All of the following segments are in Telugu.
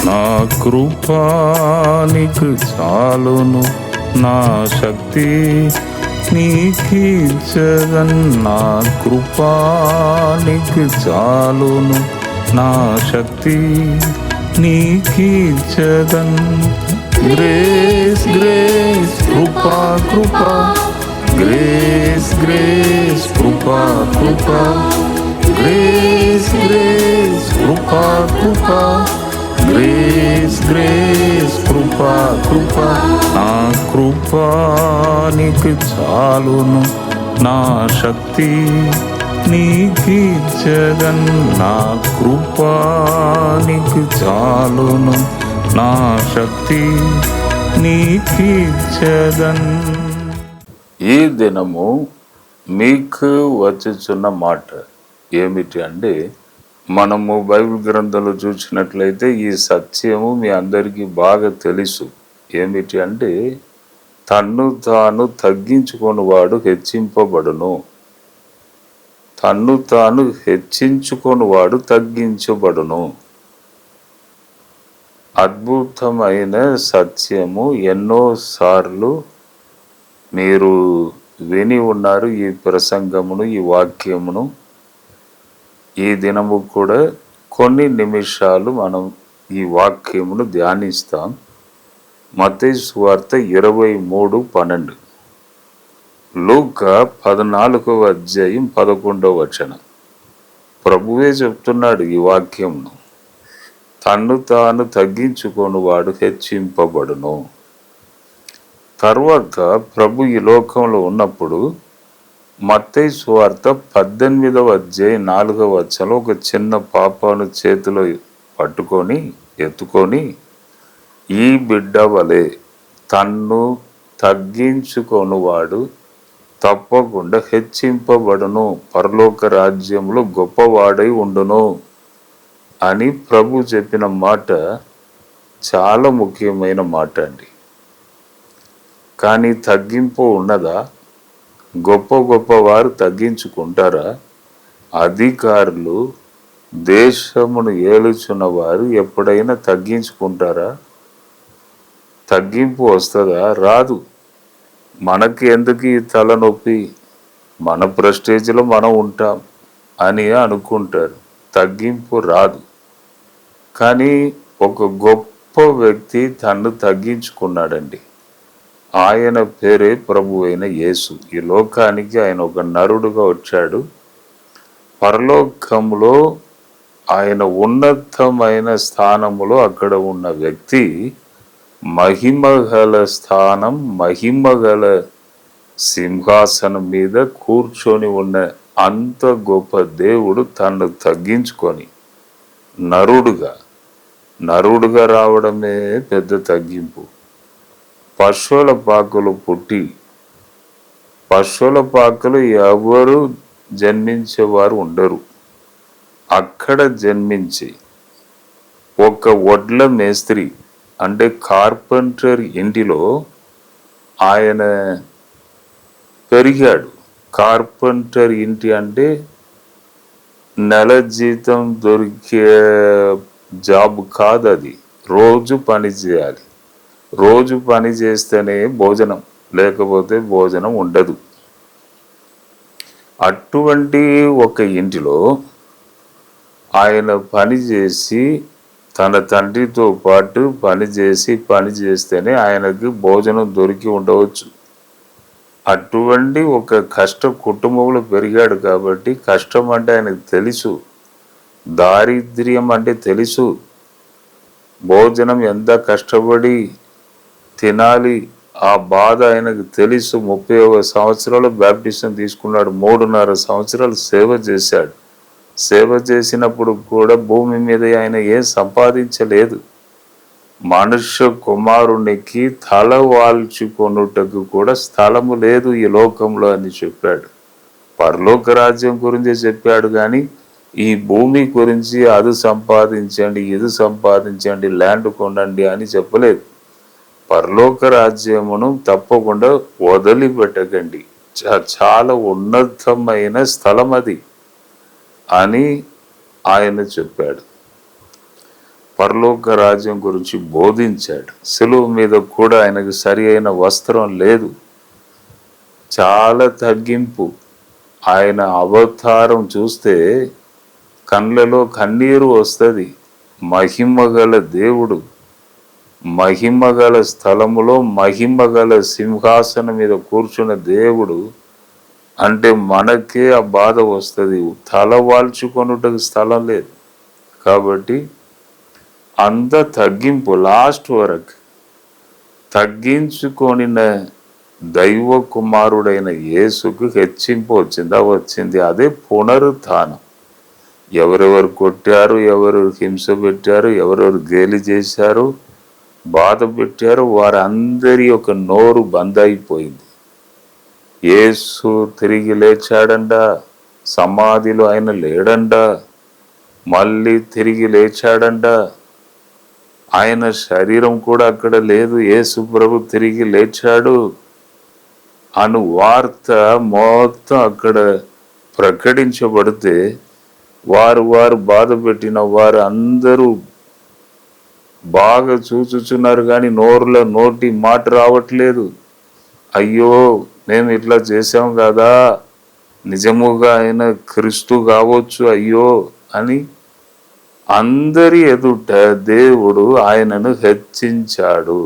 నా కృపానికి చాలును, నా శక్తి నీకిచ్చదన్. నా కృపానికి చాలును, నా శక్తి నీకిచ్చదన్. గ్రేస్ గ్రేస్ కృపా కృపా, గ్రేస్ గ్రేస్ కృపా కృపా, గ్రేస్ గ్రేస్ కృపా కృపా, గ్రేస్ గ్రేస్ కృపా కృపా. నా కృపానికి చాలును, నా శక్తి నీకిచ్చదన్. నా కృపానికి చాలును, నా శక్తి నీకిచ్చదన్. ఈ దినము మీకు వచ్చుచున్న మాట ఏమిటి అంటే, మనము బైబిల్ గ్రంథంలో చూసినట్లయితే ఈ సత్యము మీ అందరికీ బాగా తెలుసు. ఏమిటి అంటే, తన్ను తాను తగ్గించుకొని వాడు హెచ్చింపబడును, తన్ను తాను హెచ్చించుకొని వాడు తగ్గించబడును. అద్భుతమైన సత్యము. ఎన్నోసార్లు మీరు విని ఉన్నారు ఈ ప్రసంగమును, ఈ వాక్యమును. ఈ దినము కూడా కొన్ని నిమిషాలు మనం ఈ వాక్యమును ధ్యానిస్తాం. మత్తయి సువార్త 23:12, లూకా 14:11. ప్రభువే చెప్తున్నాడు ఈ వాక్యమును. తన్ను తాను తగ్గించుకొని వాడు హెచ్చింపబడును. తర్వాత ప్రభు ఈ లోకంలో ఉన్నప్పుడు మత్తయి సువార్త 18:4 ఒక చిన్న పాపను చేతిలో పట్టుకొని ఎత్తుకొని, ఈ బిడ్డ వలె తన్ను తగ్గించుకొని వాడు తప్పకుండా హెచ్చింపబడును, పరలోక రాజ్యంలో గొప్పవాడై ఉండును అని ప్రభు చెప్పిన మాట చాలా ముఖ్యమైన మాట అండి. కానీ తగ్గింపు ఉన్నదా? గొప్ప గొప్ప వారు తగ్గించుకుంటారా? అధికారులు, దేశమును ఏలుచున్న వారు ఎప్పుడైనా తగ్గించుకుంటారా? తగ్గింపు వస్తుందా? రాదు. మనకి ఎందుకు ఈ తలనొప్పి, మన ప్రెస్టేజ్లో మనం ఉంటాం అని అనుకుంటారు. తగ్గింపు రాదు. కానీ ఒక గొప్ప వ్యక్తి తన్ను తగ్గించుకున్నాడండి. ఆయన పేరే ప్రభు అయిన యేసు. ఈ లోకానికి ఆయన ఒక నరుడుగా వచ్చాడు. పరలోకంలో ఆయన ఉన్నతమైన స్థానములో అక్కడ ఉన్న వ్యక్తి, మహిమగల స్థానం, మహిమగల సింహాసనం మీద కూర్చొని ఉన్న అంత గొప్ప దేవుడు తన్ను తగ్గించుకొని నరుడుగా రావడమే పెద్ద తగ్గింపు. పశువుల పాకలు పుట్టి, పశువుల పాకలు ఎవరు జన్మించేవారు ఉండరు. అక్కడ జన్మించి ఒక వడ్ల మేస్త్రి అంటే కార్పెంటర్ ఇంటిలో ఆయన పెరిగాడు. కార్పెంటర్ ఇంటి అంటే నెల జీతం దొరికే జాబ్ కాదు అది. రోజు పని చేయాలి. రోజు పని చేస్తేనే భోజనం, లేకపోతే భోజనం ఉండదు. అటువంటి ఒక ఇంటిలో ఆయన పని చేసి తన తండ్రితో పాటు పని చేస్తేనే ఆయనకు భోజనం దొరికి ఉండవచ్చు. అటువంటి ఒక కష్ట కుటుంబంలో పెరిగాడు కాబట్టి కష్టం అంటే ఆయనకు తెలుసు, దారిద్ర్యం అంటే తెలుసు, భోజనం ఎంత కష్టపడి తినాలి ఆ బాధ ఆయనకు తెలుసు. 31 సంవత్సరాలు బాప్టిజం తీసుకున్నాడు. 3.5 సంవత్సరాలు సేవ చేశాడు. సేవ చేసినప్పుడు కూడా భూమి మీద ఆయన ఏం సంపాదించలేదు. మనుష్య కుమారునికి తల వాల్చుకొనుటకు కూడా స్థలము లేదు ఈ లోకంలో అని చెప్పాడు. పరలోక రాజ్యం గురించి చెప్పాడు కానీ ఈ భూమి గురించి అది సంపాదించండి, ఇది సంపాదించండి, ల్యాండ్ కొనండి అని చెప్పలేదు. పరలోక రాజ్యమును తప్పకుండా వదిలిపెట్టకండి, చాలా ఉన్నతమైన స్థలం అది అని ఆయన చెప్పాడు. పరలోక రాజ్యం గురించి బోధించాడు. సిలువ మీద కూడా ఆయనకు సరి అయిన వస్త్రం లేదు, చాలా తగ్గింపు. ఆయన అవతారం చూస్తే కళ్ళలో కన్నీరు వస్తుంది. మహిమగల దేవుడు, మహిమగల స్థలములో మహిమగల సింహాసనం మీద కూర్చున్న దేవుడు అంటే మనకే ఆ బాధ వస్తుంది. తల వాల్చుకొనుటకు స్థలం లేదు. కాబట్టి అంత తగ్గింపు, లాస్ట్ వరకు తగ్గించుకొనిన దైవ కుమారుడైన యేసుకు హెచ్చింపు వచ్చింది. అదే పునరుత్థానం. ఎవరెవరు కొట్టారు, ఎవరు హింస పెట్టారు, ఎవరెవరు గేలి చేశారు, బాధ పెట్టారు, వారందరి యొక్క నోరు బంద్ అయిపోయింది. యేసు తిరిగి లేచాడంట, సమాధిలో ఆయన లేడంట, మళ్ళీ తిరిగి లేచాడంట. ఆయన శరీరం కూడా అక్కడ లేదు, యేసు ప్రభు తిరిగి లేచాడు అను వార్త మొత్తం అక్కడ ప్రకటించబడితే వారు బాధ పెట్టిన వారు అందరూ బాగా చూచుచున్నారు, కానీ నోటి మాట రావట్లేదు. అయ్యో మేము ఇట్లా చేసాం కదా, నిజముగా ఆయన క్రీస్తు కావచ్చు అయ్యో అని అందరి ఎదుట దేవుడు ఆయనను హెచ్చించాడు.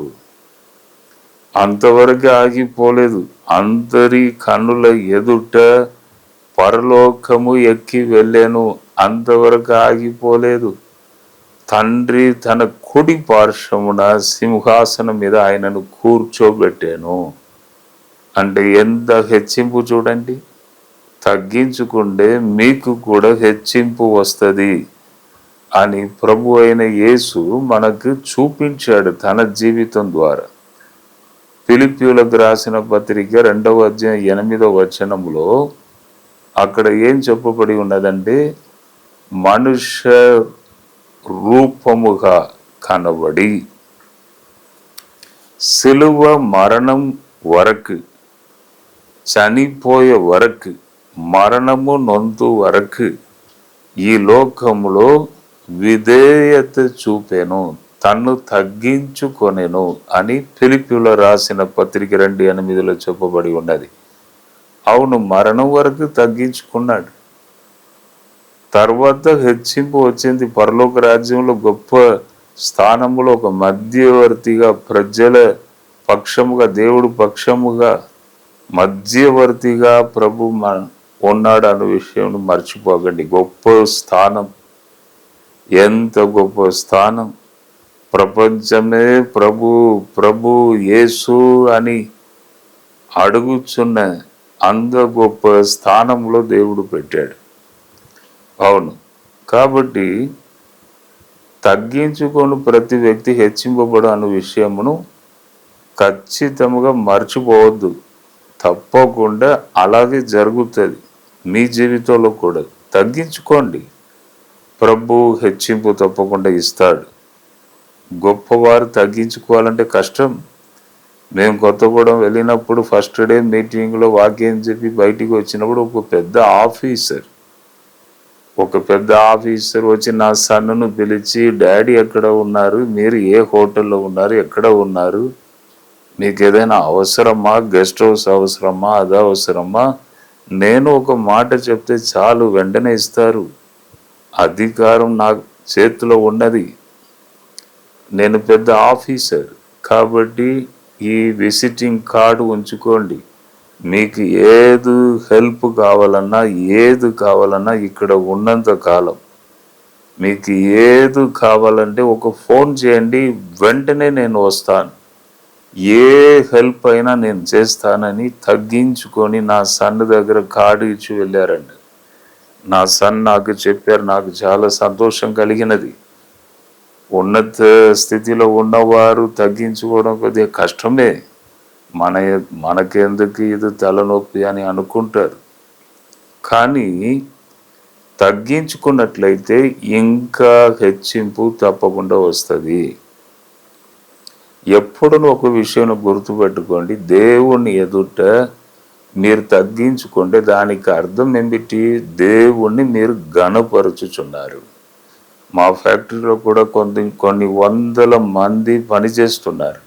అంతవరకు ఆగిపోలేదు. అందరి కన్నుల ఎదుట పరలోకము ఎక్కి వెళ్ళాను, అంతవరకు ఆగిపోలేదు. తండ్రి తన కుడి పార్శ్వమున సింహాసనం మీద ఆయనను కూర్చోబెట్టాను. అంటే ఎంత హెచ్చింపు చూడండి. తగ్గించుకుంటే మీకు కూడా హెచ్చింపు వస్తుంది అని ప్రభు అయిన యేసు మనకు చూపించాడు తన జీవితం ద్వారా. ఫిలిప్పీయులకు రాసిన పత్రిక 2వ అధ్యాయం 8వ వచనములో అక్కడ ఏం చెప్పబడి ఉన్నదంటే, మనుష్య రూపముగా కనబడి సిలువ మరణం వరకు, చనిపోయే వరకు, మరణము నొందు వరకు ఈ లోకములో విధేయత చూపెను, తన్ను తగ్గించుకొనెను అని ఫిలిప్పీయులకు రాసిన పత్రిక 2:8 చెప్పబడి ఉన్నది. అవును, మరణం వరకు తగ్గించుకున్నాడు. తర్వాత హెచ్చింపు వచ్చింది. పరలోక రాజ్యంలో గొప్ప స్థానములో ఒక మధ్యవర్తిగా, ప్రజల పక్షముగా, దేవుడు పక్షముగా మధ్యవర్తిగా ప్రభు ఉన్నాడు అన్న విషయం మర్చిపోకండి. గొప్ప స్థానం, ఎంత గొప్ప స్థానం. ప్రపంచమే ప్రభు ప్రభు యేసు అని అడుగుచున్న అంత గొప్ప స్థానంలో దేవుడు పెట్టాడు. అవును, కాబట్టి తగ్గించుకొని ప్రతి వ్యక్తి హెచ్చింపబడు అన్న విషయమును ఖచ్చితంగా మర్చిపోవద్దు. తప్పకుండా అలాగే జరుగుతుంది మీ జీవితంలో కూడా. తగ్గించుకోండి, ప్రభు హెచ్చింపు తప్పకుండా ఇస్తాడు. గొప్పవారు తగ్గించుకోవాలంటే కష్టం. మేము కొత్తగూడెం వెళ్ళినప్పుడు ఫస్ట్ డే మీటింగ్లో వాక్యం చెప్పి బయటికి వచ్చినప్పుడు ఒక పెద్ద ఆఫీసర్ వచ్చి నా సన్నును పిలిచి, డాడీ ఎక్కడ ఉన్నారు, మీరు ఏ హోటల్లో ఉన్నారు, ఎక్కడ ఉన్నారు, మీకు ఏదైనా అవసరమా, గెస్ట్ హౌస్ అవసరమా, అది అవసరమా, నేను ఒక మాట చెప్తే చాలు వెంటనే ఇస్తారు. అధికారం నా చేతిలో ఉన్నది, నేను పెద్ద ఆఫీసర్. కాబట్టి ఈ విజిటింగ్ కార్డు ఉంచుకోండి. మీకు ఏది హెల్ప్ కావాలన్నా ఇక్కడ ఉన్నంత కాలం మీకు ఏది కావాలంటే ఒక ఫోన్ చేయండి, వెంటనే నేను వస్తాను, ఏ హెల్ప్ అయినా నేను చేస్తానని తగ్గించుకొని నా సన్ దగ్గర కార్డు ఇచ్చి వెళ్ళారండి. నా సన్ నాకు చెప్పారు, నాకు చాలా సంతోషం కలిగినది. ఉన్నత స్థితిలో ఉన్నవారు తగ్గించుకోవడం కొద్దిగా కష్టమే. మనకెందుకు ఇది తలనొప్పి అని అనుకుంటారు. కానీ తగ్గించుకున్నట్లయితే ఇంకా హెచ్చింపు తప్పకుండా వస్తుంది. ఎప్పుడూ ఒక విషయం గుర్తుపెట్టుకోండి, దేవుని ఎదుట మీరు తగ్గించుకుంటే దానికి అర్థం ఏమిటి? దేవుణ్ణి మీరు ఘనపరుచుచున్నారు. మా ఫ్యాక్టరీలో కూడా కొన్ని వందల మంది పనిచేస్తున్నారు.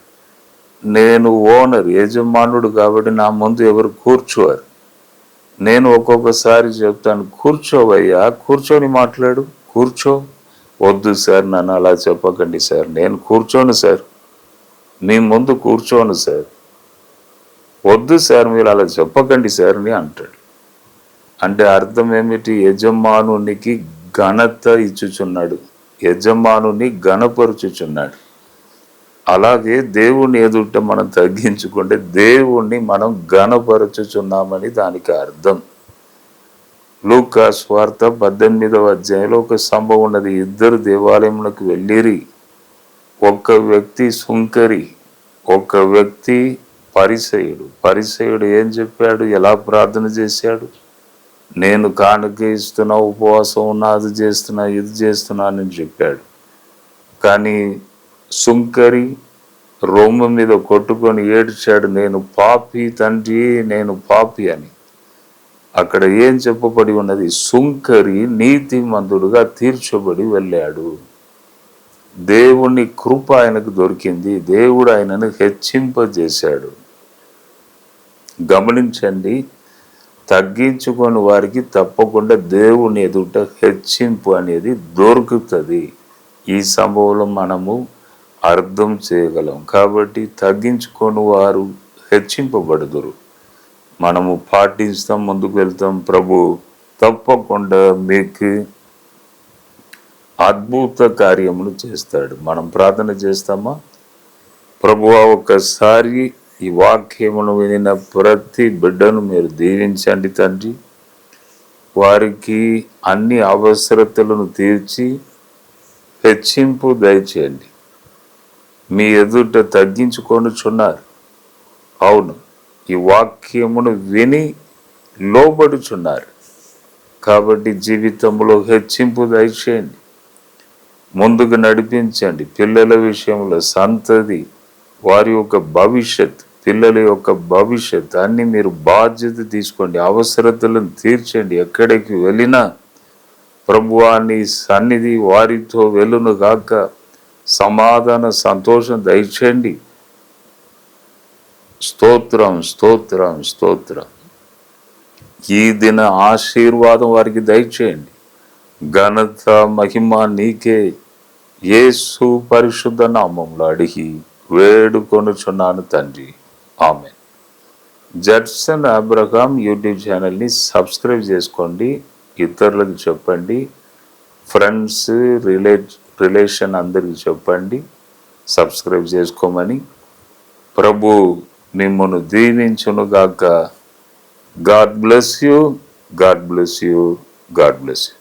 నేను ఓనర్, యజమానుడు కాబట్టి నా ముందు ఎవరు కూర్చోరు. నేను ఒక్కొక్కసారి చెప్తాను, కూర్చోవయ్యా, కూర్చొని మాట్లాడు, కూర్చో. వద్దు సార్, నన్ను అలా చెప్పకండి సార్, నేను కూర్చోను సార్, మీ ముందు కూర్చోను సార్, వద్దు సార్, మీరు అలా చెప్పకండి సార్ అని అంటాడు. అంటే అర్థం ఏమిటి? యజమానునికి ఘనత ఇచ్చుచున్నాడు, యజమానుని ఘనపరుచుచున్నాడు. అలాగే దేవుని ఎదుట మనం తగ్గించుకుంటే దేవుణ్ణి మనం ఘనపరచుచున్నామని దానికి అర్థం. లూకా సువార్త 18వ అధ్యాయంలో ఒక సంభవం ఉన్నది. ఇద్దరు దేవాలయములకు వెళ్ళిరి. ఒక వ్యక్తి సుంకరి, ఒక వ్యక్తి పరిసయుడు. పరిసయుడు ఏం చెప్పాడు? ఎలా ప్రార్థన చేశాడు? నేను కానుక ఇస్తున్నా, ఉపవాసం ఉన్నా, అది చేస్తున్నా, ఇది చేస్తున్నా అని చెప్పాడు. కానీ సుంకరి రొమ్ము మీద కొట్టుకొని ఏడ్చాడు, నేను పాపి తండ్రి, నేను పాపి అని. అక్కడ ఏం చెప్పబడి ఉన్నది? సుంకరి నీతిమంతుడుగా తీర్చబడి వెళ్ళాడు. దేవుని కృప ఆయనకు దొరికింది, దేవుడు ఆయనను హెచ్చింపజేశాడు. గమనించండి, తగ్గించుకొని వారికి తప్పకుండా దేవుని ఎదుట హెచ్చింపు అనేది దొరుకుతుంది. ఈ సంభవంలో మనము అర్థం చేయగలం. కాబట్టి తగ్గించుకొని వారు హెచ్చింపబడుదురు. మనము పాటిస్తాం, ముందుకు వెళ్తాం. ప్రభు తప్పకుండా మీకు అద్భుత కార్యములు చేస్తాడు. మనం ప్రార్థన చేస్తామా? ప్రభువా, ఒక్కసారి ఈ వాక్యమును వినిన ప్రతి బిడ్డను మీరు దీవించండి తండ్రి. వారికి అన్ని అవసరతలను తీర్చి హెచ్చింపు దయచేయండి. మీ ఎదుట తగ్గించుకొనుచున్నారు. అవును, ఈ వాక్యమును విని లోబడుచున్నారు. కాబట్టి జీవితంలో హెచ్చింపు దయచేయండి, ముందుకు నడిపించండి. పిల్లల విషయంలో సంతతి, వారి యొక్క భవిష్యత్, పిల్లల యొక్క భవిష్యత్ అన్ని మీరు బాధ్యత తీసుకోండి, అవసరతలను తీర్చండి. ఎక్కడికి వెళ్ళినా ప్రభువా నీ సన్నిధి వారితో వెళ్ళును గాక. సమాధాన సంతోషం దయచేయండి. స్తోత్రం, స్తోత్రం, స్తోత్రం. ఈ దిన ఆశీర్వాదం వారికి దయచేయండి. ఘనత మహిమ నీకే, యేసు పరిశుద్ధ నామములో అడిగి వేడుకొనుచున్నాను తండ్రి, ఆమేన్. జడ్సన్ అబ్రహాం యూట్యూబ్ ఛానల్ని సబ్స్క్రైబ్ చేసుకోండి, ఇతరులకు చెప్పండి, ఫ్రెండ్స్, రిలేషన్ అందరికి చెప్పండి సబ్స్క్రైబ్ చేసుకోమని. ప్రభు మిమ్మల్ని దీవించునుగాక. God bless you, God bless you, God bless you.